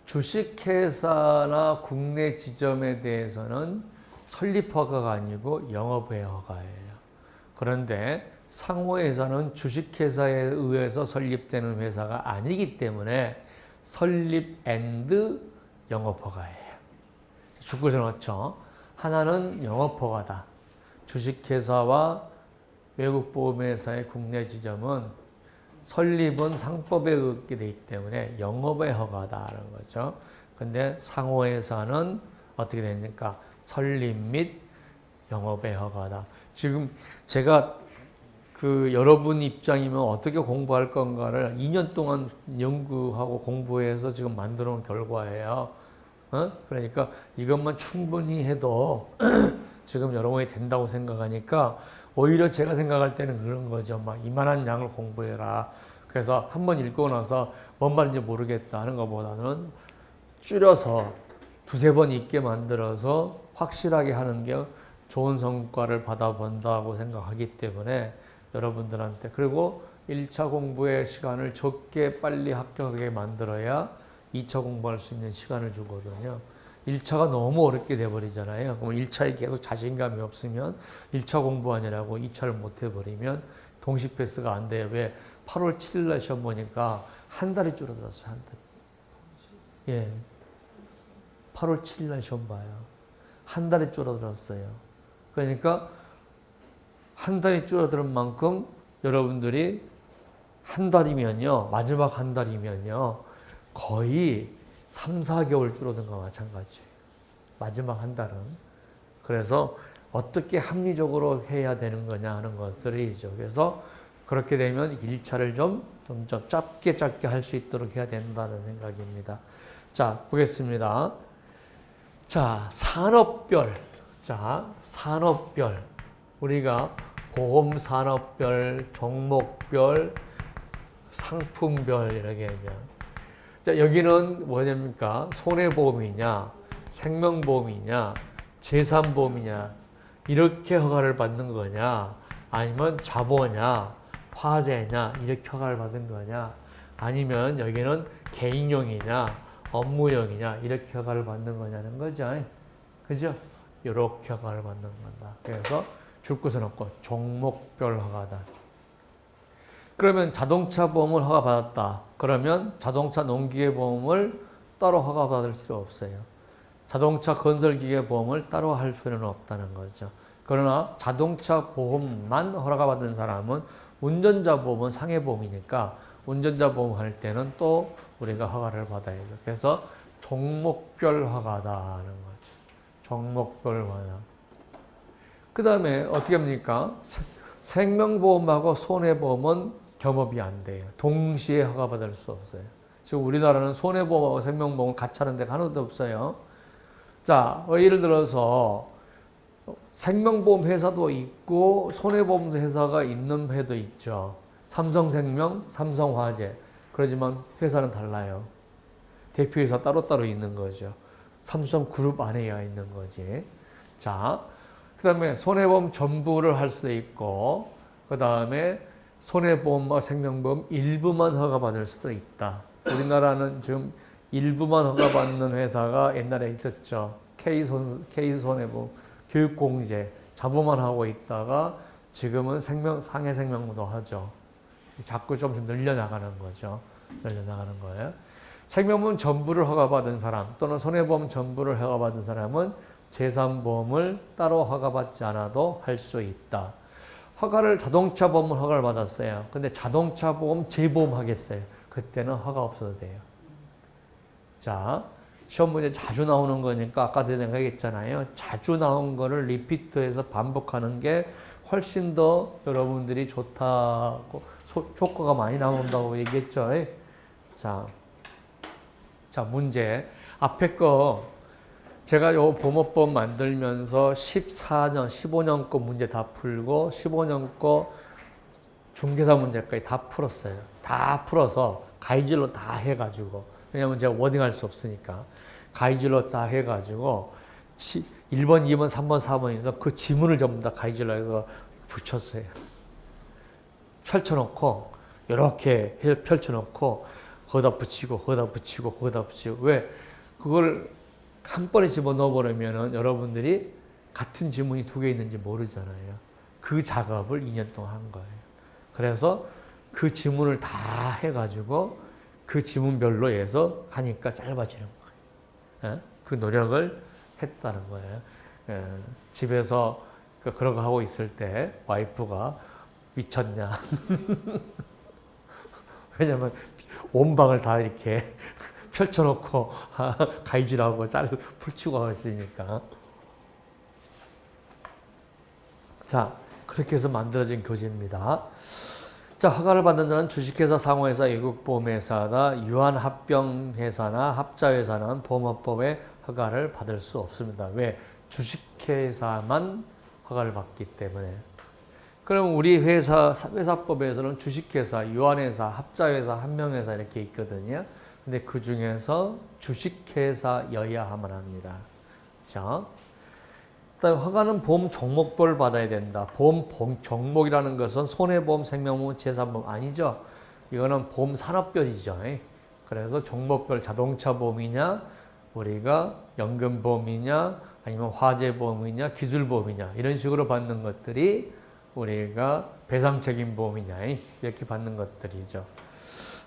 주식회사나 국내 지점에 대해서는 설립허가가 아니고 영업외 허가예요. 그런데 상호회사는 주식회사에 의해서 설립되는 회사가 아니기 때문에 설립 앤드 영업허가예요. 줄것을 넣죠. 하나는 영업허가다. 주식회사와 외국보험회사의 국내 지점은 설립은 상법에 의하게 되기 때문에 영업의 허가다라는 거죠. 근데 상호회사는 어떻게 됩니까? 설립 및 영업의 허가다. 지금 제가 여러분 입장이면 어떻게 공부할 건가를 2년 동안 연구하고 공부해서 지금 만들어 놓은 결과예요. 그러니까 이것만 충분히 해도 지금 여러분이 된다고 생각하니까 오히려 제가 생각할 때는 그런 거죠. 막 이만한 양을 공부해라. 그래서 한번 읽고 나서 뭔 말인지 모르겠다 하는 것보다는 줄여서 두세 번 읽게 만들어서 확실하게 하는 게 좋은 성과를 받아본다고 생각하기 때문에 여러분들한테 그리고 1차 공부의 시간을 적게 빨리 합격하게 만들어야 2차 공부할 수 있는 시간을 주거든요. 1차가 너무 어렵게 돼버리잖아요. 그럼 1차에 계속 자신감이 없으면 1차 공부하느라고 2차를 못 해버리면 동시 패스가 안 돼요. 왜? 8월 7일 날 시험 보니까 한 달이 줄어들었어요. 한 달. 예. 8월 7일 날 시험 봐요. 한 달이 줄어들었어요. 그러니까 한 달이 줄어드는 만큼 여러분들이 한 달이면요. 마지막 한 달이면요. 거의 3, 4개월 줄어든 거와 마찬가지예요. 마지막 한 달은. 그래서 어떻게 합리적으로 해야 되는 거냐 하는 것들이죠. 그래서 그렇게 되면 1차를 좀 짧게 할 수 있도록 해야 된다는 생각입니다. 자, 보겠습니다. 자, 산업별. 자, 산업별. 우리가 보험 산업별, 종목별, 상품별 이렇게 하죠. 자, 여기는 뭐냐입니까? 손해보험이냐, 생명보험이냐, 재산보험이냐, 이렇게 허가를 받는 거냐, 아니면 자보냐, 화재냐, 이렇게 허가를 받은 거냐, 아니면 여기는 개인용이냐, 업무용이냐, 이렇게 허가를 받는 거냐는 거죠. 그죠? 이렇게 허가를 받는 거다. 그래서 줄 것은 없고, 종목별 허가다. 그러면 자동차 보험을 허가받았다. 그러면 자동차 농기계 보험을 따로 허가받을 필요 없어요. 자동차 건설기계 보험을 따로 할 필요는 없다는 거죠. 그러나 자동차 보험만 허가받은 사람은 운전자 보험은 상해보험이니까 운전자 보험 할 때는 또 우리가 허가를 받아야 돼요. 그래서 종목별 허가다 하는 거죠. 종목별 허가. 그 다음에 어떻게 합니까? 생명보험하고 손해보험은 겸업이 안 돼요. 동시에 허가받을 수 없어요. 지금 우리나라는 손해보험하고 생명보험을 같이 하는 데가 하나도 없어요. 자, 예를 들어서 생명보험 회사도 있고 손해보험 회사가 있는 회도 있죠. 삼성생명, 삼성화재. 그러지만 회사는 달라요. 대표이사 따로따로 있는 거죠. 삼성그룹 안에야 있는 거지. 자, 그 다음에 손해보험 전부를 할 수도 있고, 그 다음에 손해보험과 생명보험 일부만 허가받을 수도 있다. 우리나라는 지금 일부만 허가받는 회사가 옛날에 있었죠. K손해보험, 교육공제, 자부만 하고 있다가 지금은 상해생명도 하죠. 자꾸 좀 늘려나가는 거죠. 늘려나가는 거예요. 생명보험 전부를 허가받은 사람 또는 손해보험 전부를 허가받은 사람은 제3보험을 따로 허가받지 않아도 할 수 있다. 자동차 보험은 허가를 받았어요. 근데 자동차 보험 재보험 하겠어요. 그때는 허가 없어도 돼요. 자, 시험 문제 자주 나오는 거니까 아까도 얘기했잖아요. 자주 나온 거를 리피트해서 반복하는 게 훨씬 더 여러분들이 좋다고, 효과가 많이 나온다고 얘기했죠. 자, 문제. 앞에 거, 제가 요 보모법 만들면서 14년, 15년 거 문제 다 풀고, 15년 거 중개사 문제까지 다 풀었어요. 다 풀어서 가이질로 다 해가지고, 왜냐면 제가 워딩할 수 없으니까. 가이질로 다 해가지고, 1번, 2번, 3번, 4번에서 그 지문을 전부 다 가이질로 해서 붙였어요. 펼쳐놓고, 이렇게 펼쳐놓고, 거기다 붙이고, 거기다 붙이고, 거기다 붙이고. 왜? 그걸 한 번에 집어넣어 버리면은 여러분들이 같은 지문이 두 개 있는지 모르잖아요. 그 작업을 2년 동안 한 거예요. 그래서 그 지문을 다 해가지고 그 지문별로 해서 하니까 짧아지는 거예요. 그 노력을 했다는 거예요. 집에서 그런 거 하고 있을 때 와이프가 미쳤냐. 왜냐면 온 방을 다 이렇게 펼쳐놓고 가이질하고 풀치고 하고 있으니까. 자, 그렇게 해서 만들어진 교재입니다. 자, 허가를 받는 자는 주식회사, 상호회사, 외국보험회사나 유한합병회사나 합자회사는 보험업법에 허가를 받을 수 없습니다. 왜? 주식회사만 허가를 받기 때문에. 그럼 우리 회사법에서는 주식회사, 유한회사, 합자회사, 한명회사 이렇게 있거든요. 근데 그 중에서 주식회사여야만 합니다. 자, 그다음 허가는 보험 종목별 받아야 된다. 보험 종목이라는 것은 손해보험, 생명보험, 제3보험 아니죠. 이거는 보험 산업별이죠. 그래서 종목별 자동차 보험이냐, 우리가 연금보험이냐, 아니면 화재보험이냐, 기술보험이냐 이런 식으로 받는 것들이 우리가 배상책임보험이냐 이렇게 받는 것들이죠.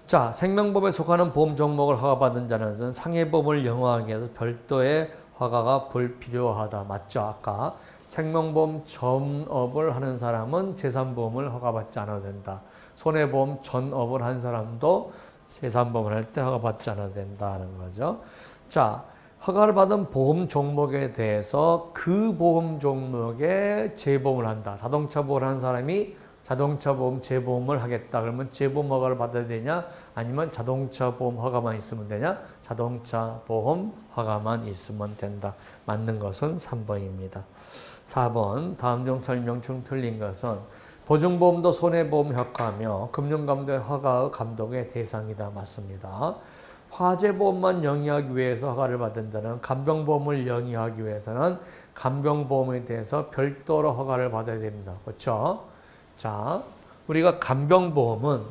자, 생명보험에 속하는 보험 종목을 허가받은 자는 상해보험을 영화하기 위해서 별도의 허가가 불필요하다. 맞죠? 아까 생명보험 전업을 하는 사람은 제3보험을 허가받지 않아도 된다. 손해보험 전업을 한 사람도 제3보험을 할 때 허가받지 않아도 된다는 거죠. 자, 허가를 받은 보험 종목에 대해서 그 보험 종목에 재보험을 한다. 자동차 보험을 한 사람이 자동차 보험 재보험을 하겠다. 그러면 재보험 허가를 받아야 되냐? 아니면 자동차 보험 허가만 있으면 되냐? 자동차 보험 허가만 있으면 된다. 맞는 것은 3번입니다. 4번 다음 중 설명 중 틀린 것은 보증보험도 손해보험 효과며 금융감독의 허가의 감독의 대상이다. 맞습니다. 화재보험만 영위하기 위해서 허가를 받은 자는 간병보험을 영위하기 위해서는 간병보험에 대해서 별도로 허가를 받아야 됩니다. 그렇죠? 자, 우리가 간병보험은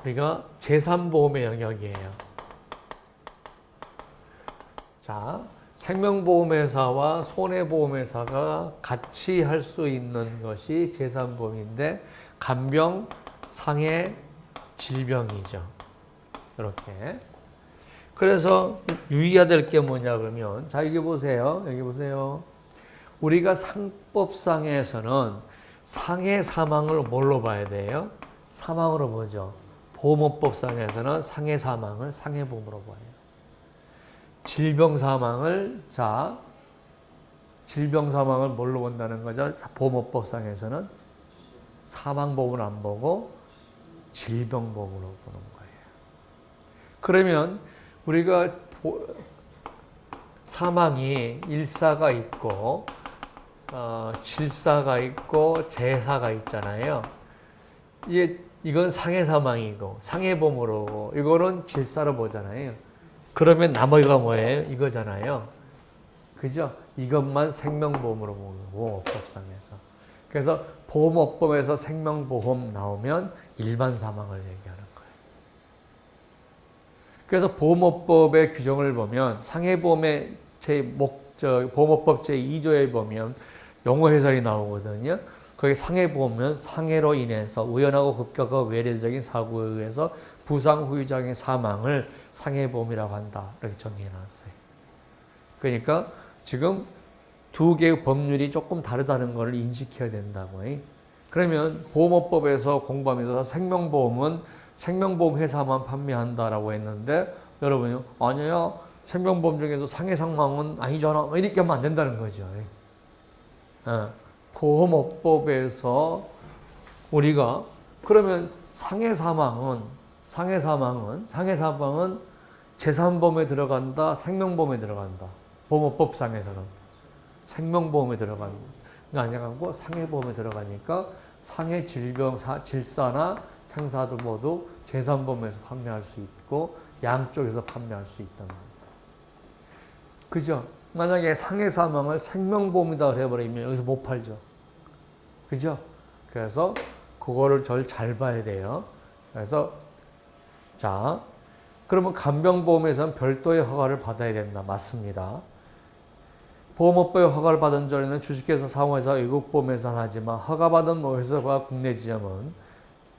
우리가 제3보험의 영역이에요. 자, 생명보험회사와 손해보험회사가 같이 할 수 있는 것이 제3보험인데 간병, 상해, 질병이죠. 이렇게. 그래서 유의해야 될 게 뭐냐 그러면 자, 여기 보세요. 여기 보세요. 우리가 상법상에서는 상해 사망을 뭘로 봐야 돼요? 사망으로 보죠. 보험업법상에서는 상해 사망을 상해보험으로 봐요. 질병 사망을 뭘로 본다는 거죠? 보험업법상에서는 사망보험을 안 보고 질병보험으로 보는 거예요. 그러면 우리가 사망이 일사가 있고 질사가 있고 재사가 있잖아요. 이건 상해 사망이고 상해보험으로 이거는 질사로 보잖아요. 그러면 나머지가 뭐예요? 이거잖아요. 그죠? 이것만 생명보험으로 보는 보험업법상에서. 그래서 보험업법에서 생명보험 나오면 일반 사망을 얘기하는 거예요. 그래서 보험업법의 규정을 보면 상해보험의 보험업법 제2조에 보면 용어 해설이 나오거든요. 거기 상해보험은 상해로 인해서 우연하고 급격하고 외래적인 사고에 의해서 부상 후유장의 사망을 상해보험이라고 한다. 이렇게 정리해놨어요. 그러니까 지금 두 개의 법률이 조금 다르다는 것을 인식해야 된다고. 그러면 보험업법에서 공부하면서 생명보험은 생명보험 회사만 판매한다라고 했는데 여러분요, 아니야. 생명보험 중에서 상해 사망은 아니잖아. 이렇게 하면 안 된다는 거죠. 보험업법에서 우리가 그러면 상해 사망은 재산보험에 들어간다, 생명보험에 들어간다. 보험업법상에서는 생명보험에 들어가는 거 아니고 상해보험에 들어가니까 상해 질병, 질사나 생사도 모두 재산보험에서 판매할 수 있고 양쪽에서 판매할 수 있단 말이에요. 그죠? 만약에 상해 사망을 생명보험이다 해버리면 여기서 못 팔죠. 그죠? 그래서 그거를 잘 봐야 돼요. 그래서 자, 그러면 간병보험에서는 별도의 허가를 받아야 된다. 맞습니다. 보험업법의 허가를 받은 전에는 주식회사, 상호회사, 외국보험회사는 하지만 허가받은 회사가 국내 지점은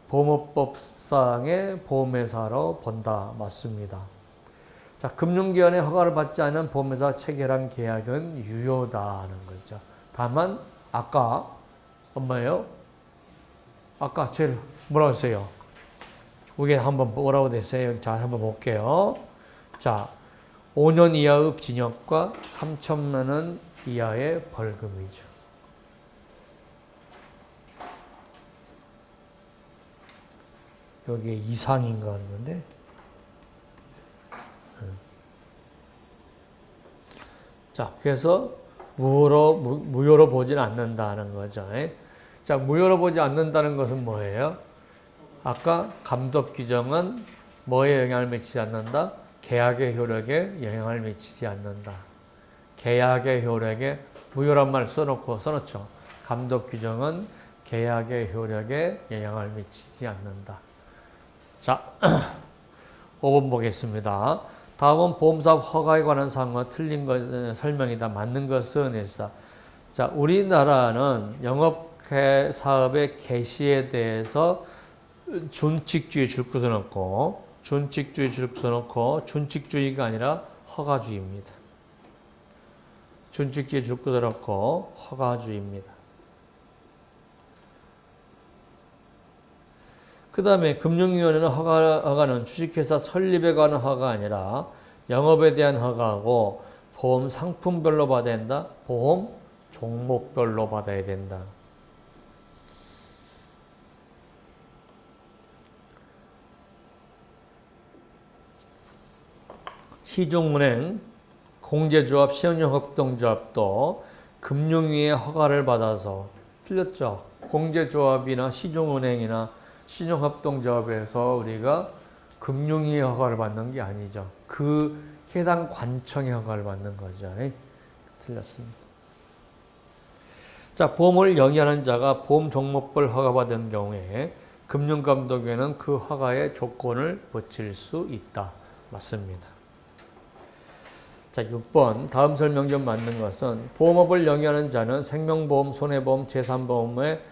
보험업법상의 보험회사로 본다. 맞습니다. 자, 금융기관의 허가를 받지 않은 보험회사 체결한 계약은 유효다는 거죠. 다만 아까 엄마예요? 아까 제일 뭐라고 했어요? 이게 한번 뭐라고 됐어요? 자, 한번 볼게요. 자, 5년 이하의 징역과 3천만 원 이하의 벌금이죠. 여기 이상인가 하는 건데. 자, 그래서 무효로 보지는 않는다는 거죠. 자, 무효로 보지 않는다는 것은 뭐예요? 아까 감독 규정은 뭐에 영향을 미치지 않는다? 계약의 효력에 영향을 미치지 않는다. 계약의 효력에 무효란 말 써놓죠. 감독 규정은 계약의 효력에 영향을 미치지 않는다. 자, 5번 보겠습니다. 다음은 보험사업 허가에 관한 사항과 틀린 것 설명이다. 맞는 것은 해주다. 자, 우리나라는 영업사업의 개시에 대해서 준칙주의 줄 서놓고 준칙주의가 아니라 허가주의입니다. 준칙주의 줄 서놓고 허가주의입니다. 그 다음에 금융위원회는 허가는 주식회사 설립에 관한 허가가 아니라 영업에 대한 허가하고 보험 상품별로 받아야 된다. 보험 종목별로 받아야 된다. 시중은행, 공제조합, 신용협동조합도 금융위의 허가를 받아서 틀렸죠. 공제조합이나 시중은행이나 신용협동조합에서 우리가 금융위의 허가를 받는 게 아니죠. 그 해당 관청의 허가를 받는 거죠. 틀렸습니다. 자, 보험을 영위하는 자가 보험 종목별 허가받은 경우에 금융감독원은 그 허가의 조건을 붙일 수 있다. 맞습니다. 자, 6번 다음 설명 좀 맞는 것은 보험업을 영위하는 자는 생명보험, 손해보험, 재산보험의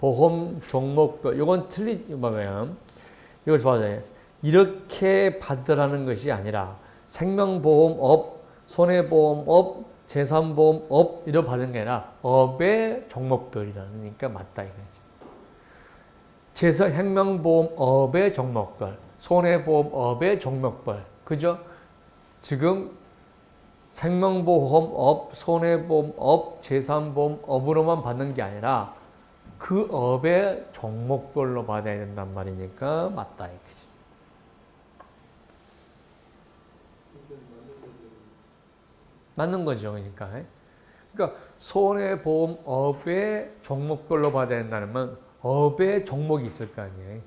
보험 종목별 이건 틀리면 이걸 봐야 이렇게 받으라는 것이 아니라 생명보험업, 손해보험업, 재산보험업 이렇게 받는 게 아니라 업의 종목별이라니까 맞다 이거지. 생명보험업의 종목별, 손해보험업의 종목별. 그죠? 지금 생명보험업, 손해보험업, 재산보험업으로만 받는 게 아니라 그 업의 종목별로 받아야 된단 말이니까 맞다 이거지. 맞는 거죠, 그러니까. 그러니까 손해보험업의 종목별로 받아야 된다면 업의 종목이 있을 거 아니에요.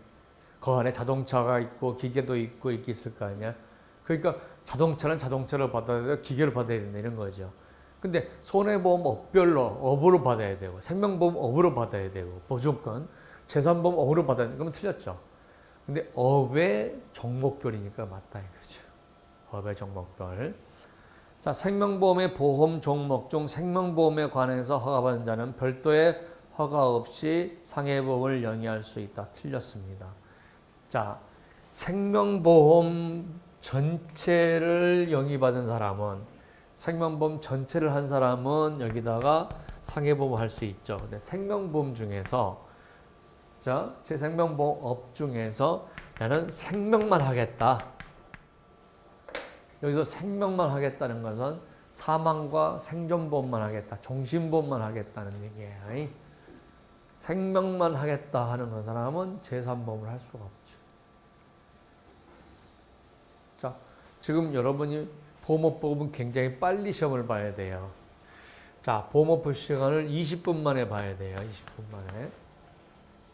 그 안에 자동차가 있고 기계도 있고 이렇게 있을 거 아니야. 그러니까 자동차는 자동차를 받아야 되고 기계를 받아야 된다 이런 거죠. 근데 손해보험 업별로 업으로 받아야 되고 생명보험 업으로 받아야 되고 보조건 재산보험 업으로 받아야 되고 그러면 틀렸죠. 근데 업의 종목별이니까 맞다 이거죠. 업의 종목별. 자, 생명보험의 보험 종목 중 생명보험에 관해서 허가받은 자는 별도의 허가 없이 상해보험을 영위할 수 있다. 틀렸습니다. 자, 생명보험 전체를 영위받은 사람은 생명보험 전체를 한 사람은 여기다가 상해보험 할 수 있죠. 근데 생명보험 중에서 자, 제 생명보험업 중에서 나는 생명만 하겠다. 여기서 생명만 하겠다는 것은 사망과 생존보험만 하겠다. 종신보험만 하겠다는 얘기예요. 생명만 하겠다 하는 그 사람은 재산보험을 할 수가 없죠. 자, 지금 여러분이 보험업법은 굉장히 빨리 시험을 봐야 돼요. 자, 보험업법 시간을 20분 만에 봐야 돼요. 20분 만에.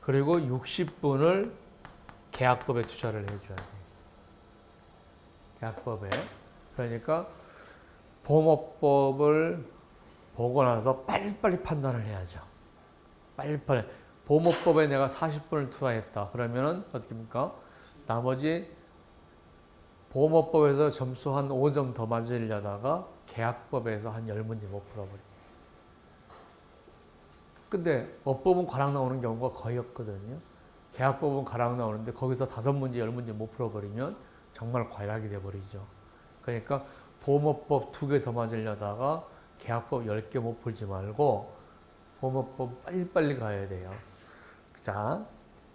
그리고 60분을 계약법에 투자를 해줘야 돼요. 계약법에. 그러니까 보험업법을 보고 나서 빨리빨리 판단을 해야죠. 빨리빨리. 보험업법에 내가 40분을 투자했다. 그러면은 어떻게 합니까? 나머지 보험업법에서 점수 한 5점 더 맞으려다가 계약법에서 한 10문제 못 풀어버립니다. 근데 업법은 가락 나오는 경우가 거의 없거든요. 계약법은 가락 나오는데 거기서 5문제, 10문제 못 풀어버리면 정말 과락이 돼버리죠. 그러니까 보험업법 2개 더 맞으려다가 계약법 10개 못 풀지 말고 보험업법 빨리빨리 가야 돼요. 자,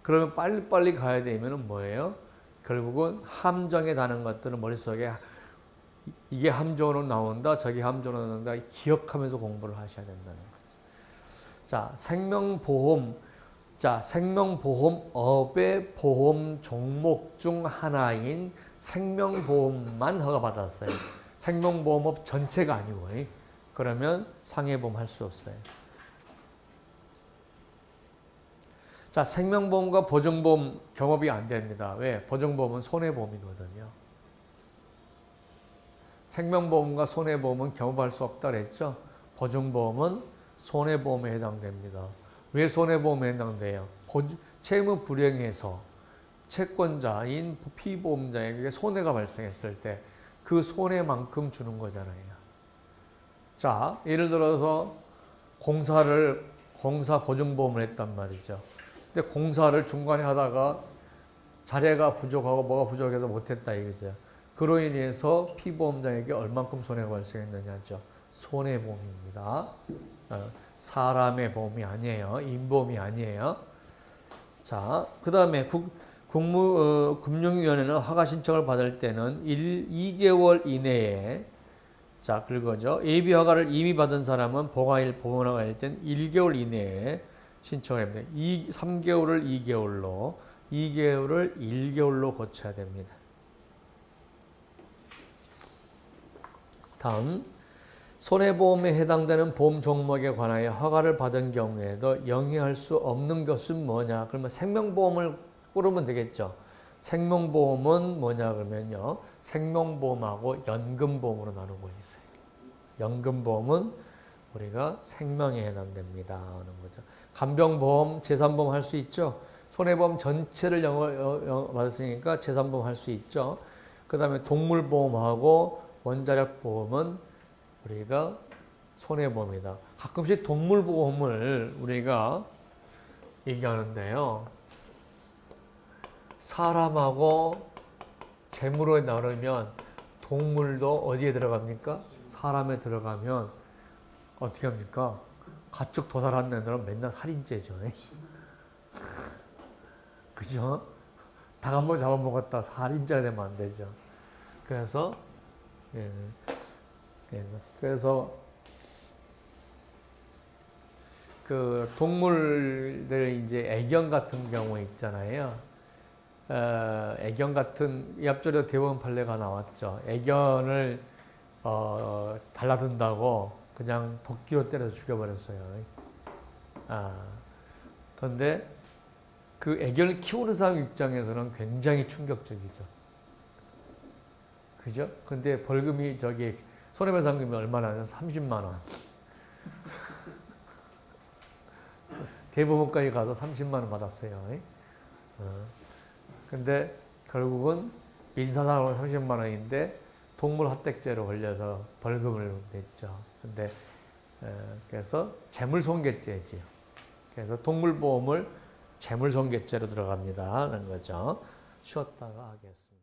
그러면 빨리빨리 가야 되면 뭐예요? 결국은 함정에 다는 것들은 머릿속에 이게 함정으로 나온다, 저게 함정으로 나온다 기억하면서 공부를 하셔야 된다는 거죠. 자, 생명보험업의 보험 종목 중 하나인 생명보험만 허가받았어요. 생명보험업 전체가 아니고 그러면 상해보험 할 수 없어요. 자, 생명보험과 보증보험 경업이 안 됩니다. 왜? 보증보험은 손해보험이거든요. 생명보험과 손해보험은 경업할 수 없다 그랬죠? 보증보험은 손해보험에 해당됩니다. 왜 손해보험에 해당돼요? 채무 불이행해서 채권자인 피보험자에게 손해가 발생했을 때 그 손해만큼 주는 거잖아요. 자, 예를 들어서 공사 보증보험을 했단 말이죠. 근데 공사를 중간에 하다가 자재가 부족하고 뭐가 부족해서 못했다 이거죠. 그로 인해서 피보험자에게 얼만큼 손해가 발생했느냐죠. 손해보험입니다. 사람의 보험이 아니에요. 인보험이 아니에요. 자, 그 다음에 금융위원회는 허가 신청을 받을 때는 2개월 이내에 자, 그거죠. 예비 허가를 이미 받은 사람은 보건 허가일 땐 1개월 이내에 신청을 합니다. 3개월을 2개월로, 2개월을 1개월로 고쳐야 됩니다. 다음, 손해보험에 해당되는 보험 종목에 관하여 허가를 받은 경우에도 영위할 수 없는 것은 뭐냐? 그러면 생명보험을 고르면 되겠죠. 생명보험은 뭐냐 그러면요. 생명보험하고 연금보험으로 나누고 있어요. 연금보험은 우리가 생명에 해당됩니다 하는 거죠. 간병보험, 재산보험 할 수 있죠. 손해보험 전체를 받았으니까 재산보험 할 수 있죠. 그 다음에 동물보험하고 원자력보험은 우리가 손해보험이다. 가끔씩 동물보험을 우리가 얘기하는데요. 사람하고 재물을 나누면 동물도 어디에 들어갑니까? 사람에 들어가면 어떻게 합니까? 가축 도살하는 애들은 맨날 살인죄죠. 그죠? 닭 한 번 잡아먹었다 살인자 되면 안 되죠. 그래서 예, 그래서 그 동물들 이제 애견 같은 경우 있잖아요. 애견 같은 이 앞절에 대원 판례가 나왔죠. 애견을 달라든다고 그냥 도끼로 때려서 죽여버렸어요. 그런데 그 애견을 키우는 사람 입장에서는 굉장히 충격적이죠. 그죠? 근데 벌금이 손해배상금이 얼마나 하냐? 30만 원. 대법원까지 가서 30만 원 받았어요. 근데 결국은 민사상으로 30만 원인데 동물 학대죄로 걸려서 벌금을 냈죠. 근데 그래서 재물손괴죄지요. 그래서 동물보험을 재물손괴죄로 들어갑니다. 라는 거죠. 쉬었다가 하겠습니다.